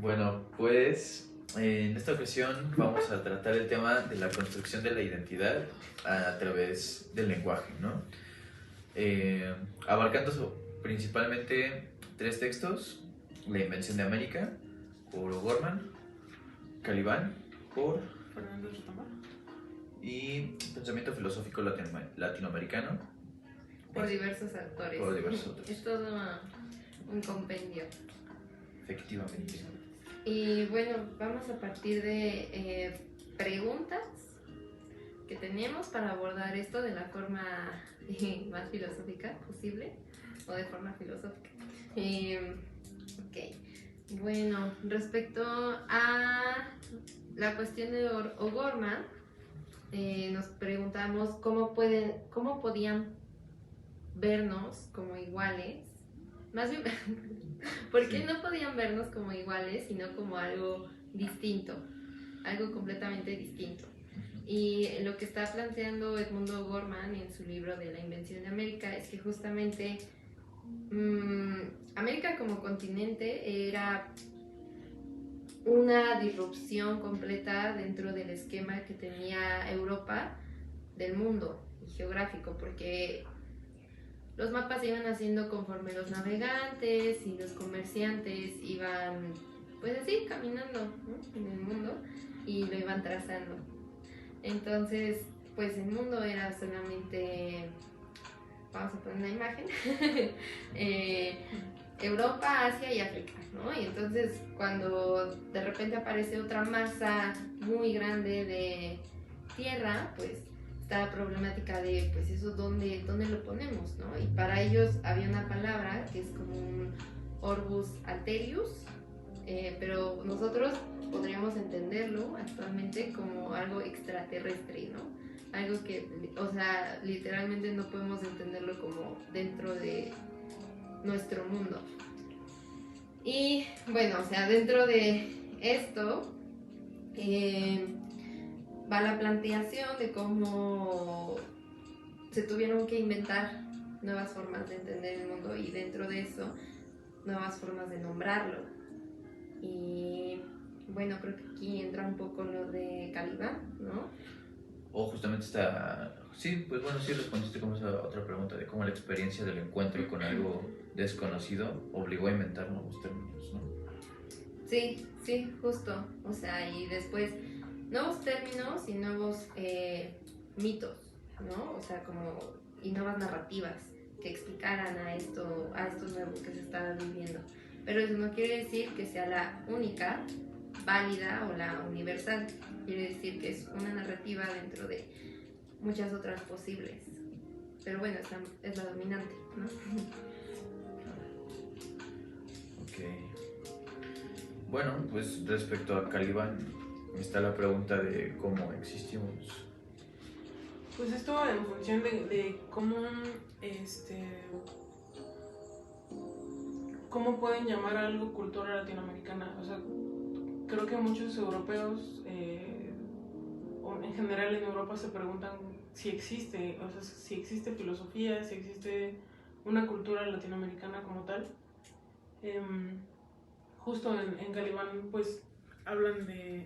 Bueno, pues en esta ocasión vamos a tratar el tema de la construcción de la identidad a través del lenguaje, ¿no? Abarcando principalmente tres textos: La invención de América, por O'Gorman; Caliban, por Fernando Retamar, y Pensamiento filosófico latinoamericano, por diversos autores. Por diversos autores. Es todo un compendio. Efectivamente. Y bueno, vamos a partir de preguntas que tenemos para abordar esto de la forma más filosófica posible, o de forma filosófica. Ok. Bueno, respecto a la cuestión de O'Gorman, nos preguntamos cómo podían vernos como iguales. Más bien, ¿por qué no podían vernos como iguales, sino como algo distinto, algo completamente distinto? Y lo que está planteando Edmundo O'Gorman en su libro de La invención de América es que justamente América como continente era una disrupción completa dentro del esquema que tenía Europa del mundo geográfico, porque los mapas iban haciendo conforme los navegantes y los comerciantes iban, pues así, caminando, ¿no?, en el mundo, y lo iban trazando. Entonces, pues el mundo era solamente, vamos a poner una imagen, Europa, Asia y África, ¿no? Y entonces cuando de repente aparece otra masa muy grande de tierra, pues está la problemática de, pues eso, ¿dónde lo ponemos, no? Y para ellos había una palabra que es como un Orbus Alterius, pero nosotros podríamos entenderlo actualmente como algo extraterrestre, ¿no? Algo que, o sea, literalmente no podemos entenderlo como dentro de nuestro mundo. Y bueno, o sea, dentro de esto va la planteación de cómo se tuvieron que inventar nuevas formas de entender el mundo, y dentro de eso nuevas formas de nombrarlo. Y bueno, creo que aquí entra un poco lo de Caliban, ¿no? O justamente está... Sí, pues bueno, sí respondiste como esa otra pregunta de cómo la experiencia del encuentro con algo desconocido obligó a inventar nuevos términos, ¿no? Sí, justo. O sea, y después nuevos términos y nuevos mitos, ¿no? O sea, como, y nuevas narrativas que explicaran a estos nuevos que se estaban viviendo. Pero eso no quiere decir que sea la única válida o la universal. Quiere decir que es una narrativa dentro de muchas otras posibles. Pero bueno, esta es la dominante, ¿no? Ok. Bueno, pues respecto a Caliban está la pregunta de cómo existimos. pues esto en función de cómo pueden llamar a algo cultura latinoamericana. O sea, creo que muchos europeos, o en general en Europa, se preguntan si existe, o sea, si existe filosofía, si existe una cultura latinoamericana como tal. Justo en Caliban, pues hablan de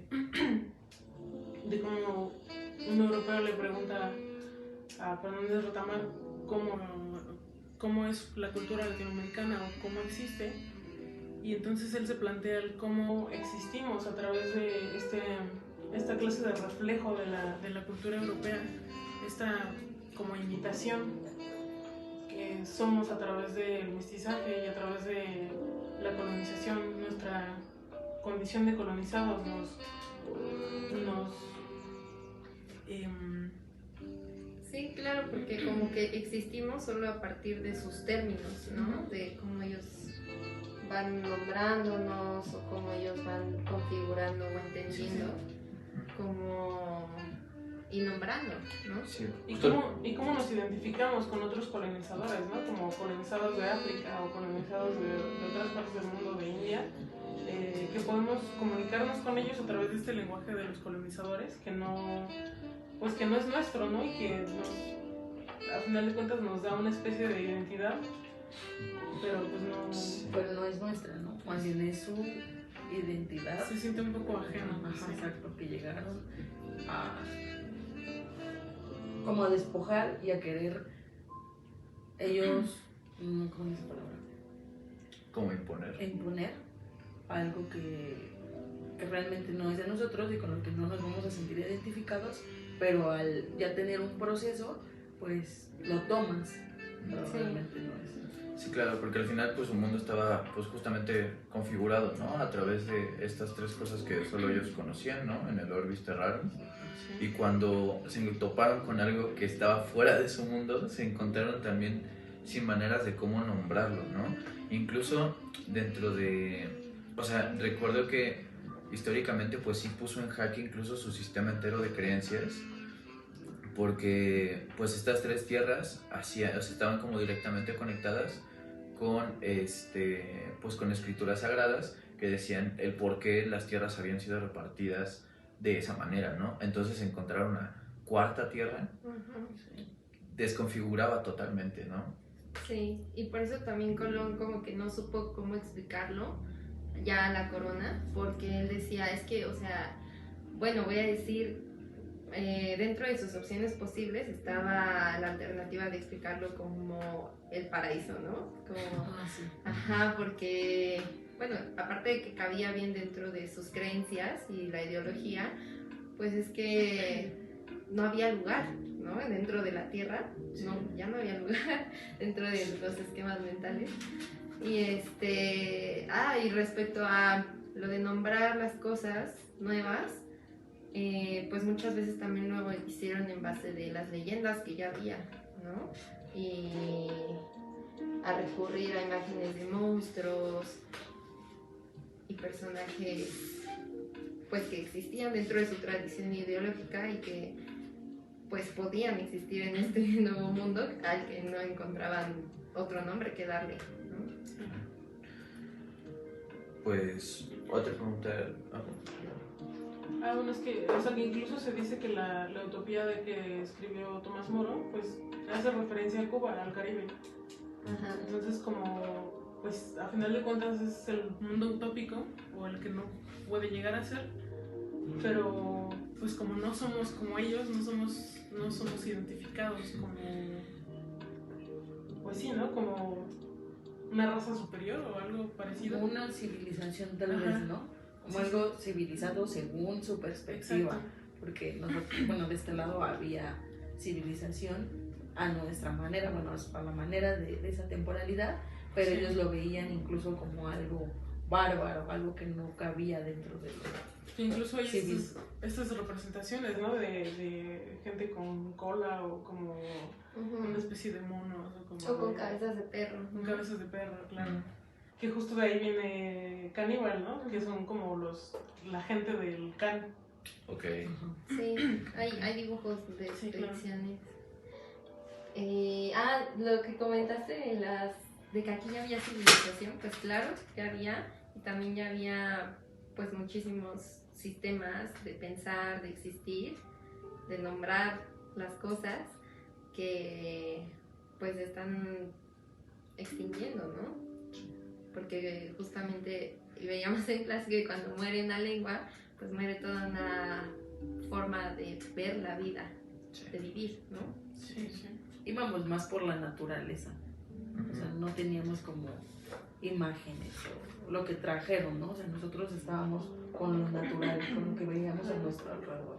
cómo un europeo le pregunta a Fernández Retamar cómo es la cultura latinoamericana o cómo existe, y entonces él se plantea el cómo existimos a través de esta clase de reflejo de la cultura europea, esta como imitación que somos a través del mestizaje y a través de la colonización. Nuestra condición de colonizados Sí, claro, porque como que existimos solo a partir de sus términos, ¿no? De cómo ellos van nombrándonos o cómo ellos van configurando o entendiendo, como y nombrando, ¿no? Sí. ¿Y cómo nos identificamos con otros colonizadores, ¿no? Como colonizados de África o colonizados de otras partes del mundo, de India, que podemos comunicarnos con ellos a través de este lenguaje de los colonizadores, que no es nuestro, ¿no? Y que a final de cuentas nos da una especie de identidad, pero pues no... Pero no es nuestra, ¿no? Más bien es identidad. Se siente un poco ajeno. Ajá, Sí. exacto, que llegaron a como a despojar y a querer ellos, ¿cómo es esa palabra? Como imponer. Imponer algo que realmente no es de nosotros y con lo que no nos vamos a sentir identificados, pero al ya tener un proceso, pues lo tomas, pero Sí. realmente no es. Sí, claro, porque al final pues su mundo estaba pues justamente configurado, ¿no? A través de estas tres cosas que solo ellos conocían, ¿no? En el Orbis Terrarum. Sí. Y cuando se toparon con algo que estaba fuera de su mundo, se encontraron también sin maneras de cómo nombrarlo, ¿no? Incluso dentro de... O sea, recuerdo que históricamente pues sí puso en jaque incluso su sistema entero de creencias, porque pues estas tres tierras o sea, estaban como directamente conectadas con, pues, con escrituras sagradas que decían el por qué las tierras habían sido repartidas de esa manera, ¿no? Entonces encontrar una cuarta tierra Ujú. desconfiguraba totalmente, ¿no? Sí, y por eso también Colón como que no supo cómo explicarlo ya a la corona, porque él decía, es que, o sea, bueno, voy a decir, dentro de sus opciones posibles estaba la alternativa de explicarlo como el paraíso, ¿no? Como, Sí. ajá, porque, bueno, aparte de que cabía bien dentro de sus creencias y la ideología, pues es que no había lugar, ¿no? Dentro de la tierra, no, ya no había lugar dentro de los esquemas mentales. Y y respecto a lo de nombrar las cosas nuevas, pues muchas veces también lo hicieron en base de las leyendas que ya había, ¿no? Y a recurrir a imágenes de monstruos y personajes pues que existían dentro de su tradición ideológica y que pues podían existir en este nuevo mundo al que no encontraban otro nombre que darle, ¿no? Pues otra pregunta. Bueno, es que, o sea, que incluso se dice que la utopía de que escribió Tomás Moro, pues hace referencia a Cuba, al Caribe. Ajá. Entonces, como, pues a final de cuentas es el mundo utópico o el que no puede llegar a ser, pero pues como no somos como ellos, no somos identificados como, pues sí, ¿no? Como una raza superior o algo parecido. Como una civilización tal Ajá. vez, ¿no? Como Sí, algo civilizado según su perspectiva. Exacto. Porque nosotros, bueno, de este lado había civilización a nuestra manera, bueno, a la manera de esa temporalidad, pero Sí. ellos lo veían incluso como algo bárbaro, algo que no cabía dentro de lo Que incluso hay civil. estas representaciones, ¿no? De gente con cola o como Ujú. una especie de monos o como O con cabezas de perro. con cabezas de perro, claro. Que justo de ahí viene Caníbal, ¿no? Que son como la gente del can. Ok. Sí, hay dibujos de Sí, claro. expediciones. Lo que comentaste de que aquí ya había civilización, pues claro, ya había, y también ya había pues muchísimos sistemas de pensar, de existir, de nombrar las cosas que pues están extinguiendo, ¿no? Porque justamente veíamos en clase que cuando muere una lengua, pues muere toda una forma de ver la vida, de vivir, ¿no? Sí, sí. Íbamos más por la naturaleza, o sea, no teníamos como imágenes o lo que trajeron, ¿no? O sea, nosotros estábamos con lo natural, con lo que veíamos a nuestro alrededor.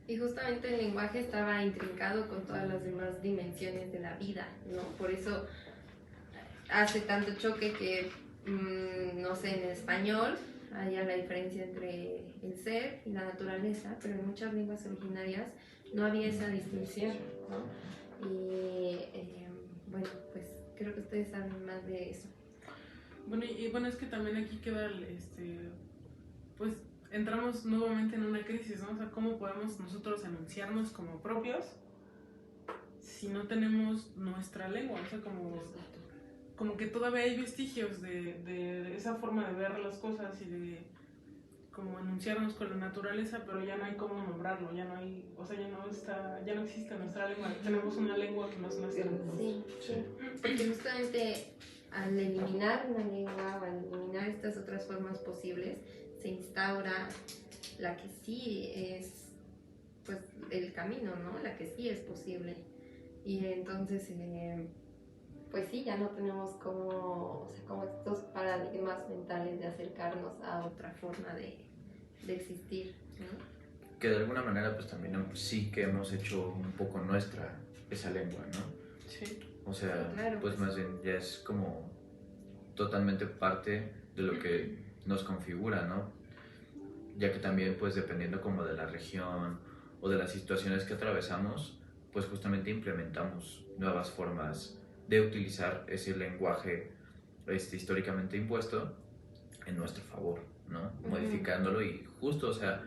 Y justamente el lenguaje estaba intrincado con todas las demás dimensiones de la vida, ¿no? Por eso hace tanto choque que, no sé, en español haya la diferencia entre el ser y la naturaleza, pero en muchas lenguas originarias no había esa distinción, ¿no? Y bueno, pues creo que ustedes saben más de eso. Bueno, y bueno, es que también aquí queda, pues entramos nuevamente en una crisis, ¿no? O sea, ¿cómo podemos nosotros enunciarnos como propios si no tenemos nuestra lengua? O sea, como que todavía hay vestigios de esa forma de ver las cosas y de como enunciarnos con la naturaleza, pero ya no hay cómo nombrarlo, ya no hay, o sea, ya no existe nuestra lengua, tenemos una lengua que no es nuestra. Sí, sí, porque justamente al eliminar una lengua o al eliminar estas otras formas posibles, se instaura la que sí es, pues, el camino, ¿no? La que sí es posible. Y entonces, pues sí, ya no tenemos como, o sea, como estos paradigmas mentales de acercarnos a otra forma de existir, ¿no? Que de alguna manera pues también sí que hemos hecho un poco nuestra esa lengua, ¿no? Sí. O sea, Sí, claro, pues pues. más bien ya es como totalmente parte de lo que nos configura, ¿no? Ya que también pues dependiendo como de la región o de las situaciones que atravesamos, pues justamente implementamos nuevas formas de utilizar ese lenguaje históricamente impuesto en nuestro favor, ¿no? Modificándolo y justo, o sea,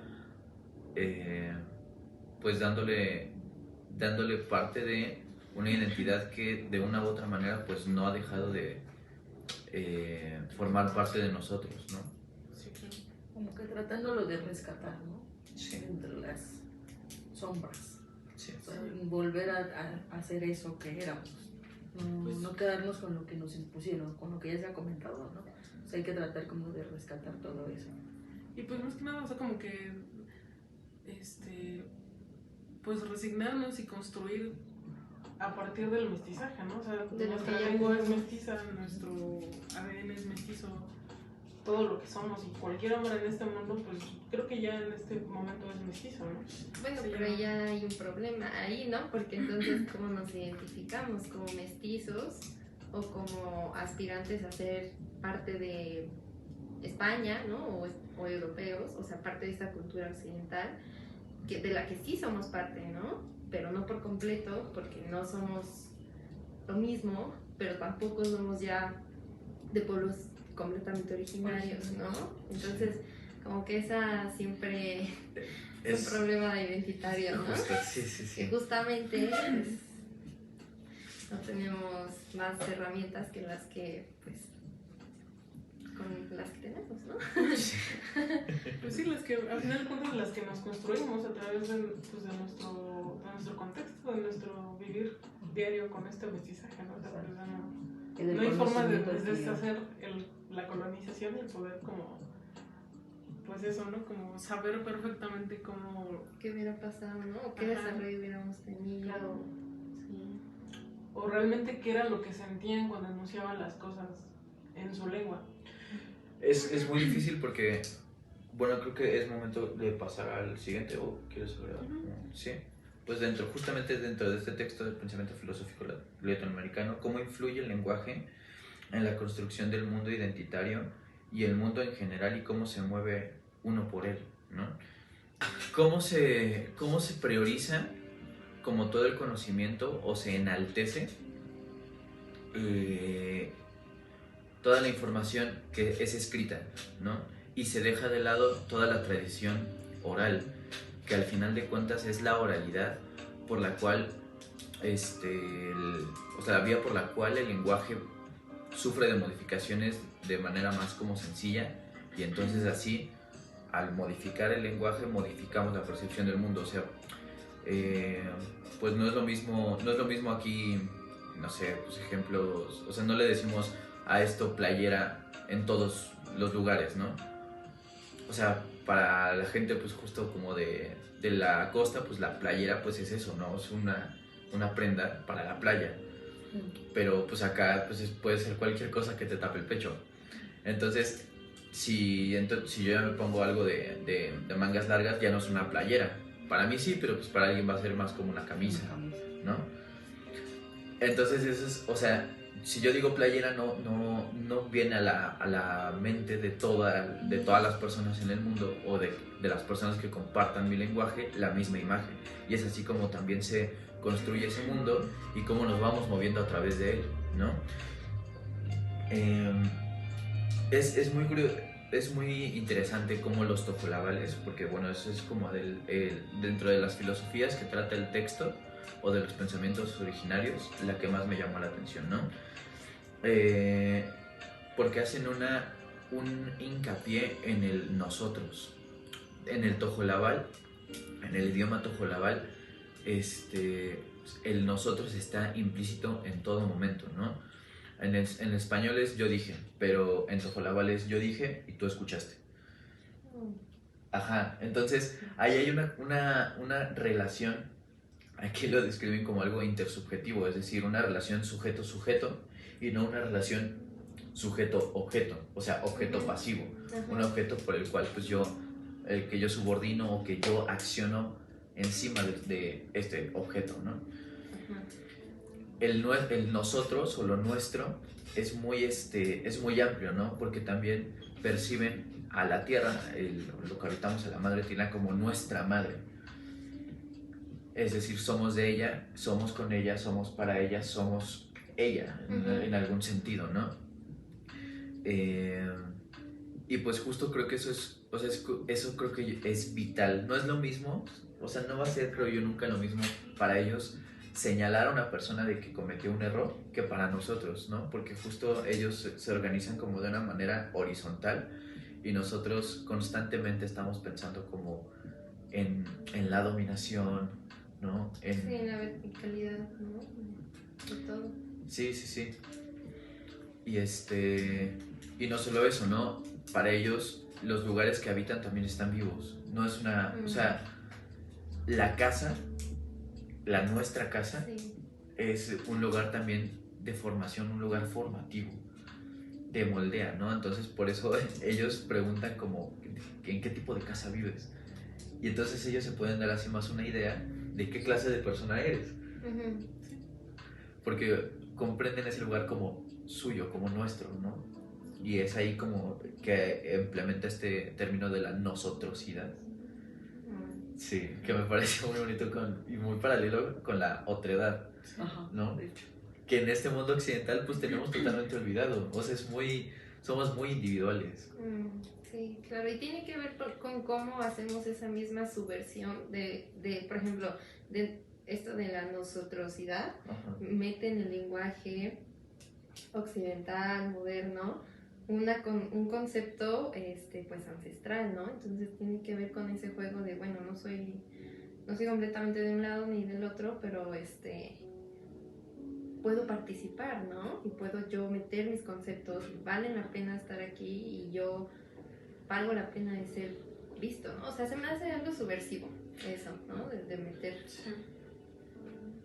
pues dándole parte de una identidad que de una u otra manera pues no ha dejado de formar parte de nosotros, ¿no? Sí, claro. Como que tratándolo de rescatar, ¿no? Sí, Entre las sombras. sí. O sea, volver a hacer eso que éramos. Pues- No quedarnos con lo que nos impusieron, con lo que ya se ha comentado, ¿no? O sea, hay que tratar como de rescatar todo eso. Y pues más que nada, o sea, como que, pues resignarnos y construir a partir del mestizaje, ¿no? O sea, De lo nuestra que ya lengua es tenemos. mestiza, nuestro ADN es mestizo, todo lo que somos y cualquier hombre en este mundo, pues creo que ya en este momento es mestizo, ¿no? Bueno, Sí, pero ¿no? ya hay un problema ahí, ¿no? Porque entonces, ¿cómo nos identificamos? ¿Como mestizos o como aspirantes a ser parte de España, ¿no? O europeos, o sea, parte de esta cultura occidental, de la que sí somos parte, ¿no? Pero no por completo, porque no somos lo mismo, pero tampoco somos ya de pueblos completamente originarios, ¿no? Entonces, como que esa siempre es un problema identitario, ¿no? Justo, sí, sí, Que sí. justamente pues, no tenemos más herramientas que las que, pues, con las que tenemos, ¿no? Pues sí, las que al final de cuentas las que nos construimos a través de, pues, de nuestro contexto, de nuestro vivir diario con este mestizaje, ¿no? O sea, pues, Y del no hay forma de conocimiento adquirido. deshacer la colonización y el poder como, pues eso, ¿no? Como saber perfectamente cómo, ¿Qué hubiera pasado, no? ¿O qué Ajá. desarrollo hubiéramos tenido? Claro. Sí. o realmente qué era lo que sentían cuando anunciaban las cosas en su lengua. Es muy difícil porque, bueno, creo que es momento de pasar al siguiente, ¿o quieres saber algo? Ujú. Sí. Pues justamente dentro de este texto del pensamiento filosófico latinoamericano, ¿cómo influye el lenguaje en la construcción del mundo identitario y el mundo en general y cómo se mueve uno por él, ¿no? ¿Cómo se prioriza como todo el conocimiento o se enaltece toda la información que es escrita, ¿no? Y se deja de lado toda la tradición oral, que al final de cuentas es la oralidad por la cual, o sea, la vía por la cual el lenguaje sufre de modificaciones de manera más como sencilla, y entonces así, al modificar el lenguaje, modificamos la percepción del mundo. O sea, pues no es lo mismo aquí, no sé, pues ejemplos, o sea, no le decimos a esto playera en todos los lugares, ¿no? O sea, para la gente pues justo como de la costa, pues la playera pues es eso, ¿no? Es una prenda para la playa. Pero pues acá pues puede ser cualquier cosa que te tape el pecho. Entonces, si yo ya me pongo algo de mangas largas, ya no es una playera. Para mí sí, pero pues para alguien va a ser más como una camisa, ¿no? Entonces eso es, o sea, si yo digo playera no viene a la mente de todas las personas en el mundo o de las personas que compartan mi lenguaje la misma imagen. Y es así como también se construye ese mundo y cómo nos vamos moviendo a través de él, ¿no? Es muy curioso. Es muy interesante cómo los tojolabales, porque bueno, eso es como dentro de las filosofías que trata el texto o de los pensamientos originarios, la que más me llamó la atención, ¿no? Porque hacen un hincapié en el nosotros. En el tojolabal, en el idioma tojolabal, el nosotros está implícito en todo momento, ¿no? En español es yo dije, pero en tojolabal es yo dije y tú escuchaste. Ajá, entonces ahí hay una relación, aquí lo describen como algo intersubjetivo, es decir, una relación sujeto-sujeto y no una relación sujeto-objeto, o sea, objeto-pasivo, un objeto por el cual pues el que yo subordino o que yo acciono encima de este objeto, ¿no? El nosotros o lo nuestro es muy amplio, ¿no? Porque también perciben a la tierra, lo que habitamos, a la madre tierra, como nuestra madre. Es decir, somos de ella, somos con ella, somos para ella, somos ella, en algún sentido, ¿no? Y pues justo creo que eso es, o sea, eso creo que es vital. No es lo mismo, o sea, no va a ser, creo yo, nunca lo mismo para ellos señalar a una persona de que cometió un error que para nosotros, ¿no? Porque justo ellos se organizan como de una manera horizontal y nosotros constantemente estamos pensando como en la dominación, ¿no? Sí, en la verticalidad, ¿no? De todo. Sí. Y no solo eso, ¿no? Para ellos los lugares que habitan también están vivos. No es una, o sea, la casa, nuestra casa, sí, es un lugar también de formación, un lugar formativo, de moldea, ¿no? Entonces por eso ellos preguntan como, ¿en qué tipo de casa vives? Y entonces ellos se pueden dar así más una idea de qué clase de persona eres. Porque comprenden ese lugar como suyo, como nuestro, ¿no? Y es ahí como que implementa este término de la nosotrosidad. Sí, que me parece muy bonito y muy paralelo con la otredad, ¿no? De hecho. Que en este mundo occidental pues tenemos totalmente olvidado. O sea, somos muy individuales. Sí, claro, y tiene que ver con cómo hacemos esa misma subversión de, por ejemplo, de esto de la nosotrosidad, mete en el lenguaje occidental, moderno, un concepto pues ancestral, ¿no? Entonces tiene que ver con ese juego de, bueno, no soy completamente de un lado ni del otro, pero puedo participar, ¿no? Y puedo yo meter mis conceptos, vale la pena estar aquí y yo valgo la pena de ser visto, ¿no? O sea, se me hace algo subversivo eso, ¿no? De meter.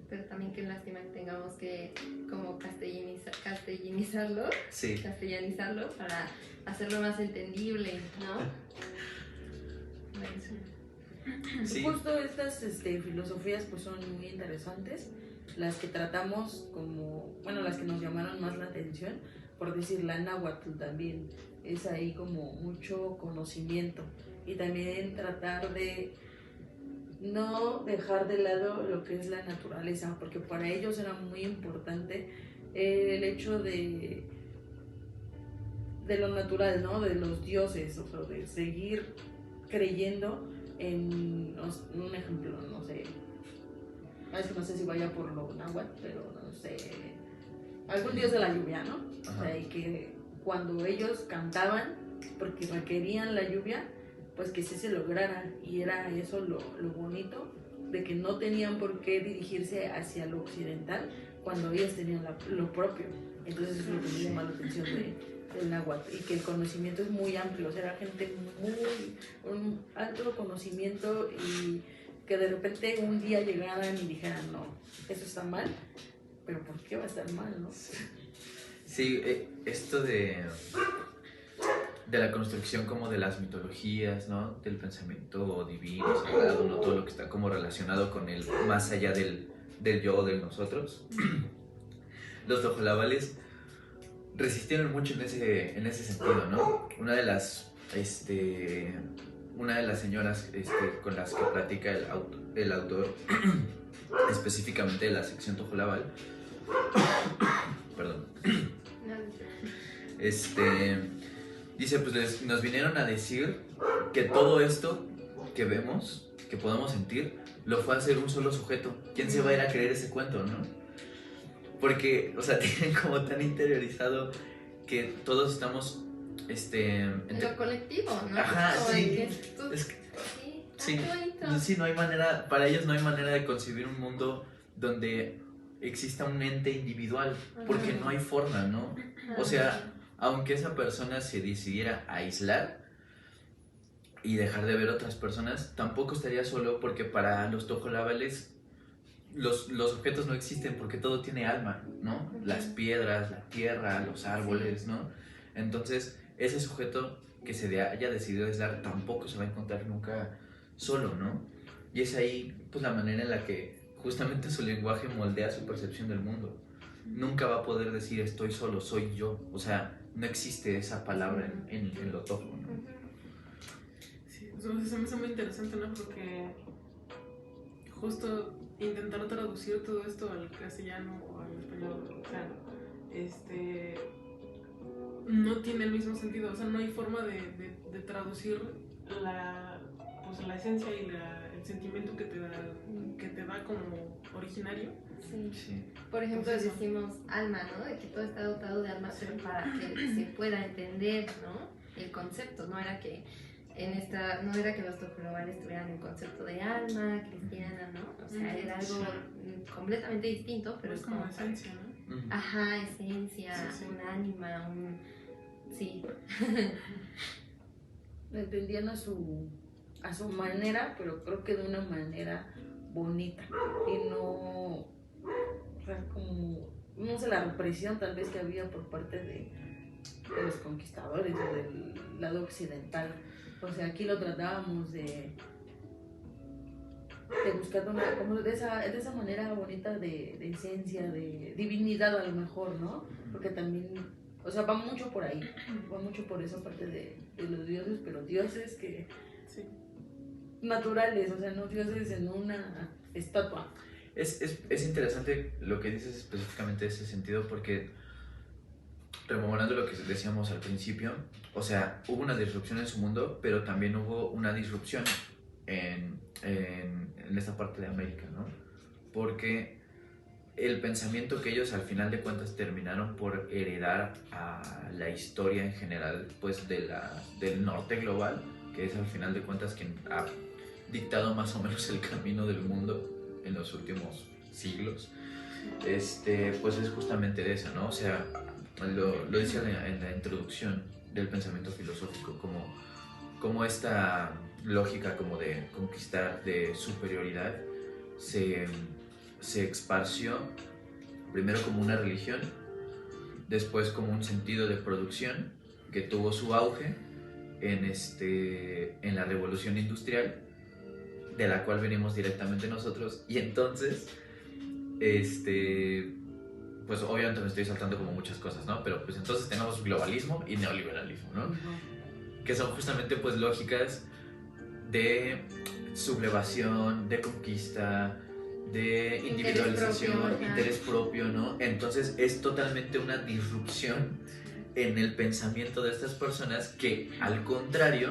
Pero también qué lástima que tengamos que como castellanizarlo para hacerlo más entendible, ¿no? Sí. Justo estas filosofías pues son muy interesantes, las que tratamos como, bueno, las que nos llamaron más la atención, por decir la náhuatl también, es ahí como mucho conocimiento y también tratar de no dejar de lado lo que es la naturaleza, porque para ellos era muy importante el hecho de lo natural, ¿no? De los dioses, o sea, de seguir creyendo en un ejemplo, no sé, no sé si vaya por lo náhuatl, pero no sé, algún dios de la lluvia, ¿no? O sea, y que cuando ellos cantaban, porque requerían la lluvia, pues que sí se lograra, y era eso lo bonito, de que no tenían por qué dirigirse hacia lo occidental cuando ellos tenían lo propio. Entonces es lo que me llama la atención del náhuatl, y que el conocimiento es muy amplio, o sea, era gente un alto conocimiento, y que de repente un día llegaran y dijeran, no, eso está mal, pero ¿por qué va a estar mal, no? Sí, esto de la construcción como de las mitologías, ¿no? Del pensamiento divino, sagrado, ¿no? Todo lo que está como relacionado con el más allá del yo, del nosotros. Los tojolabales resistieron mucho en ese sentido, ¿no? Una de las señoras con las que platica el autor específicamente de la sección tojolabal, perdón, dice, pues nos vinieron a decir que todo esto que vemos, que podemos sentir, lo fue a hacer un solo sujeto. ¿Quién se va a ir a creer ese cuento, no? Porque, o sea, tienen como tan interiorizado que todos estamos, en lo colectivo, ¿no? Ajá, sí. Sí, no hay manera, para ellos no hay manera de concebir un mundo donde exista un ente individual, porque Ajá. no hay forma, ¿no? O sea, aunque esa persona se decidiera aislar y dejar de ver otras personas, tampoco estaría solo, porque para los tojolabales los objetos no existen porque todo tiene alma, ¿no? Las piedras, la tierra, los árboles, ¿no? Entonces, ese sujeto que haya decidido aislar tampoco se va a encontrar nunca solo, ¿no? Y es ahí, pues, la manera en la que justamente su lenguaje moldea su percepción del mundo. Nunca va a poder decir estoy solo, soy yo. O sea, no existe esa palabra en lo tojo, ¿no? Sí, o sea, se me hace muy interesante, ¿no? Porque justo intentar traducir todo esto al castellano o al español, o sea, no tiene el mismo sentido, o sea, no hay forma de traducir pues, la esencia y el sentimiento que te da como originario. Sí. Sí. Por ejemplo, Pues eso. decimos alma, ¿no? De que todo está dotado de alma, pero para que se pueda entender, ¿no? El concepto, no era que no era que los tojolabales tuvieran el concepto de alma cristiana, ¿no? O sea, era algo completamente distinto, pero Es como esencia, ¿no? Ajá, esencia, Sí. un ánima, sí. Lo entendían a su manera, pero creo que de una manera bonita y no, o sea, como, no sé, la represión tal vez que había por parte de los conquistadores o del lado occidental. O sea, aquí lo tratábamos de buscar como de esa manera bonita de esencia, de divinidad a lo mejor, ¿no? Porque también, o sea, va mucho por ahí, va mucho por esa parte de los dioses, pero dioses que Sí. naturales, o sea, no dioses en una estatua. Es interesante lo que dices específicamente de ese sentido, porque rememorando lo que decíamos al principio, o sea, hubo una disrupción en su mundo, pero también hubo una disrupción en esta parte de América, ¿no? Porque el pensamiento que ellos al final de cuentas terminaron por heredar a la historia en general, pues del norte global, que es al final de cuentas quien ha dictado más o menos el camino del mundo en los últimos siglos, pues es justamente de eso, ¿no? O sea, lo decía en la introducción del pensamiento filosófico, como esta lógica como de conquistar, de superioridad, se esparció primero como una religión, después como un sentido de producción que tuvo su auge en la revolución industrial, de la cual venimos directamente nosotros, y entonces pues obviamente me estoy saltando como muchas cosas, ¿no? Pero pues entonces tenemos globalismo y neoliberalismo, ¿no? Que son justamente pues lógicas de sublevación, de conquista, de individualización, interés propio, ¿no? Entonces es totalmente una disrupción en el pensamiento de estas personas que, al contrario,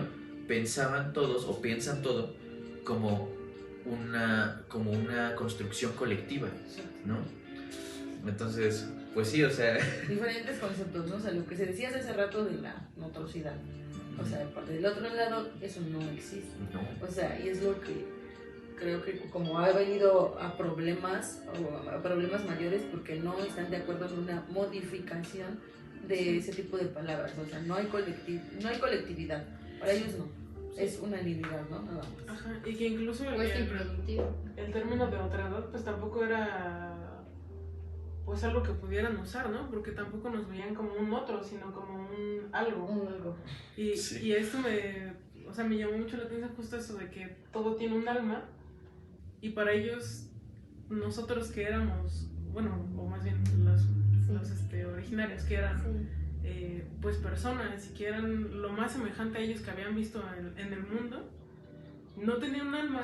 pensaban todos o piensan todo como una construcción colectiva, ¿no? Entonces, pues sí, o sea... Diferentes conceptos, ¿no? O sea, lo que se decía hace rato de la notrosidad. O sea, del otro lado, eso no existe. No. O sea, y es lo que creo que como ha venido a problemas mayores porque no están de acuerdo en una modificación de ese tipo de palabras. O sea, no hay colectividad. Para ellos no. Es unanimidad, ¿no? Nada más. Ajá, y que incluso es improductivo. El término de otredad pues tampoco era pues algo que pudieran usar, ¿no? Porque tampoco nos veían como un otro, sino como un algo. Un algo. Y esto me llamó mucho la atención justo eso de que todo tiene un alma y para ellos, nosotros que éramos, bueno, o más bien los originarios que eran pues personas y que eran lo más semejante a ellos que habían visto en el mundo, no tenían un alma.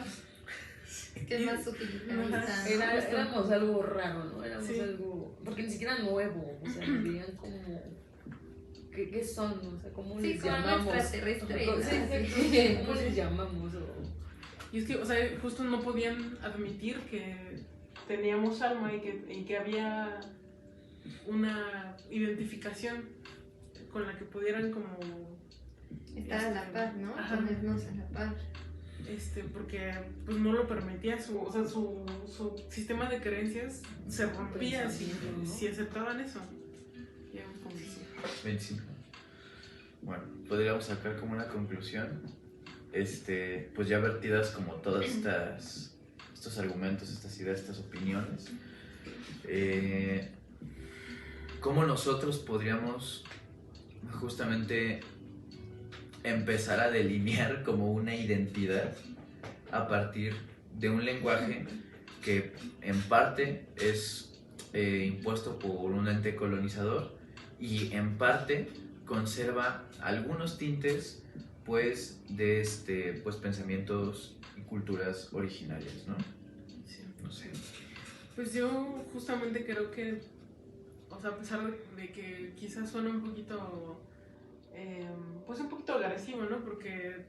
Que es más utilitarizada. Éramos algo raro, ¿no? Éramos Sí. algo. Porque ni siquiera nuevo. O sea, nos veían como. ¿Qué son? O sea, ¿cómo les como llamamos? extraterrestre. ¿Cómo les llamamos? Y es que, o sea, justo no podían admitir que teníamos alma y que había una identificación con la que pudieran como Estar a la par, ¿no? Ajá. Ponernos a la par. porque pues no lo permitía, su sistema de creencias se rompía si aceptaban eso. Digamos como que sí. 25. Bueno, podríamos sacar como una conclusión, pues ya vertidas como todas estos argumentos, estas ideas, estas opiniones, cómo nosotros podríamos justamente empezar a delinear como una identidad a partir de un lenguaje que en parte es impuesto por un ente colonizador y en parte conserva algunos tintes pues de pues pensamientos y culturas originarias, ¿no? Sí. No sé. Pues yo justamente creo que, o sea, a pesar de que quizás suena un poquito, pues un poquito agresivo, ¿no? Porque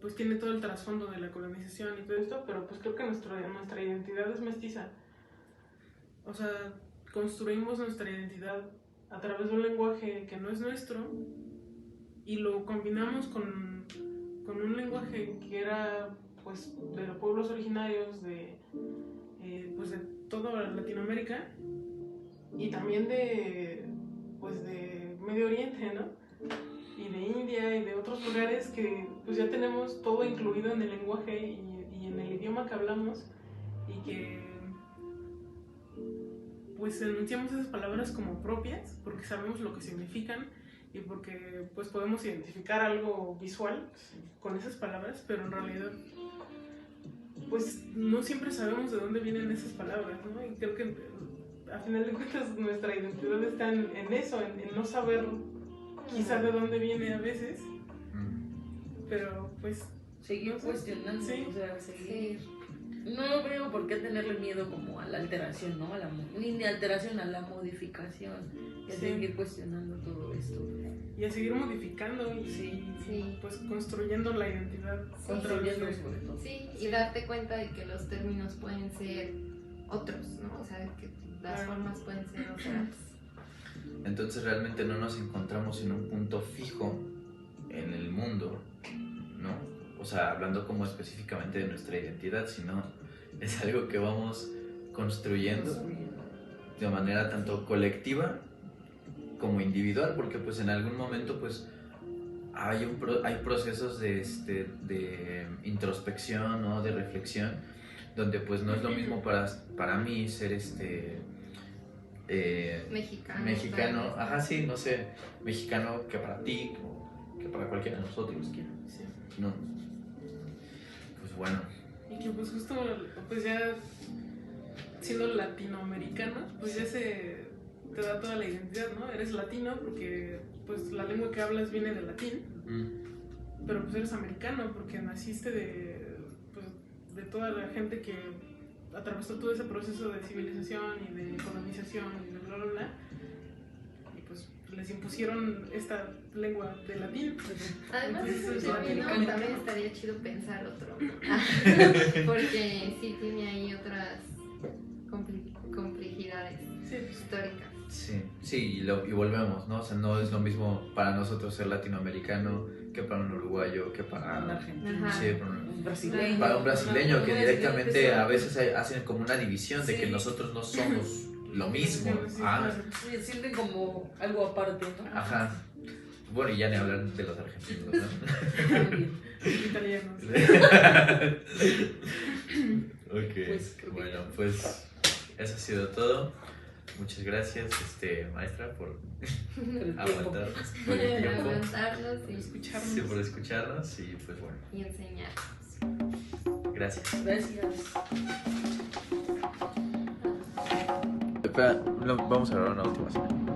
pues tiene todo el trasfondo de la colonización y todo esto, pero pues creo que nuestra identidad es mestiza. O sea, construimos nuestra identidad a través de un lenguaje que no es nuestro y lo combinamos con un lenguaje que era pues de los pueblos originarios pues de toda Latinoamérica y también de Medio Oriente, ¿no? Y de India y de otros lugares que pues ya tenemos todo incluido en el lenguaje y en el idioma que hablamos y que pues enunciamos esas palabras como propias porque sabemos lo que significan y porque pues podemos identificar algo visual con esas palabras, pero en realidad pues no siempre sabemos de dónde vienen esas palabras, ¿no? Y creo que a final de cuentas nuestra identidad está en eso, en no saber quizás de dónde viene a veces, pero pues seguir cuestionando, sí. O sea, seguir. No veo por qué tenerle miedo como a la alteración, ¿no? Ni de alteración, a la modificación. Y a Sí. seguir cuestionando todo esto. y a seguir modificando y Sí. pues construyendo la identidad Sí. otra vez. Construyendo sobre todo. Sí, y darte cuenta de que los términos pueden ser otros, ¿no? O sea, que las Claro. formas pueden ser otras. Entonces realmente no nos encontramos en un punto fijo en el mundo, ¿no? O sea, hablando como específicamente de nuestra identidad, sino es algo que vamos construyendo de manera tanto colectiva como individual, porque pues en algún momento pues hay procesos de introspección, ¿no? De reflexión, donde pues no es lo mismo para mí ser mexicano, ajá, sí, no sé, mexicano que para ti o que para cualquiera de nosotros, Sí. no. Pues bueno, Y que pues justo pues ya siendo latinoamericano pues ya te da toda la identidad, ¿no? Eres latino porque pues la lengua que hablas viene del latín, pero pues eres americano porque naciste de toda la gente que atravesó todo ese proceso de civilización y de colonización y de bla bla bla y pues les impusieron esta lengua de latín. Además de Entonces, ese término, americano. también estaría chido pensar otro. Porque sí tiene ahí otras complejidades Sí, pues, históricas. sí, y volvemos, ¿no? O sea, no es lo mismo para nosotros ser latinoamericano que para un uruguayo, que Un para argentino. Ajá. sí, para Un brasileño. un brasileño, que Una directamente a brasileña, veces hacen como una división de que Sí. nosotros no somos lo mismo. Sí, Ah, claro. Sí, sienten como algo aparte, ¿no? ajá. Bueno, y ya ni hablar de los argentinos, ¿no? También. Italianos. Ok, Pues, creo que bueno, pues eso ha sido todo. Muchas gracias, maestra, por aguantarnos, por el tiempo, Aguantarnos Por y escucharnos. sí, por escucharnos y pues bueno, enseñarnos. gracias. Gracias. Espera, vamos a grabar una última.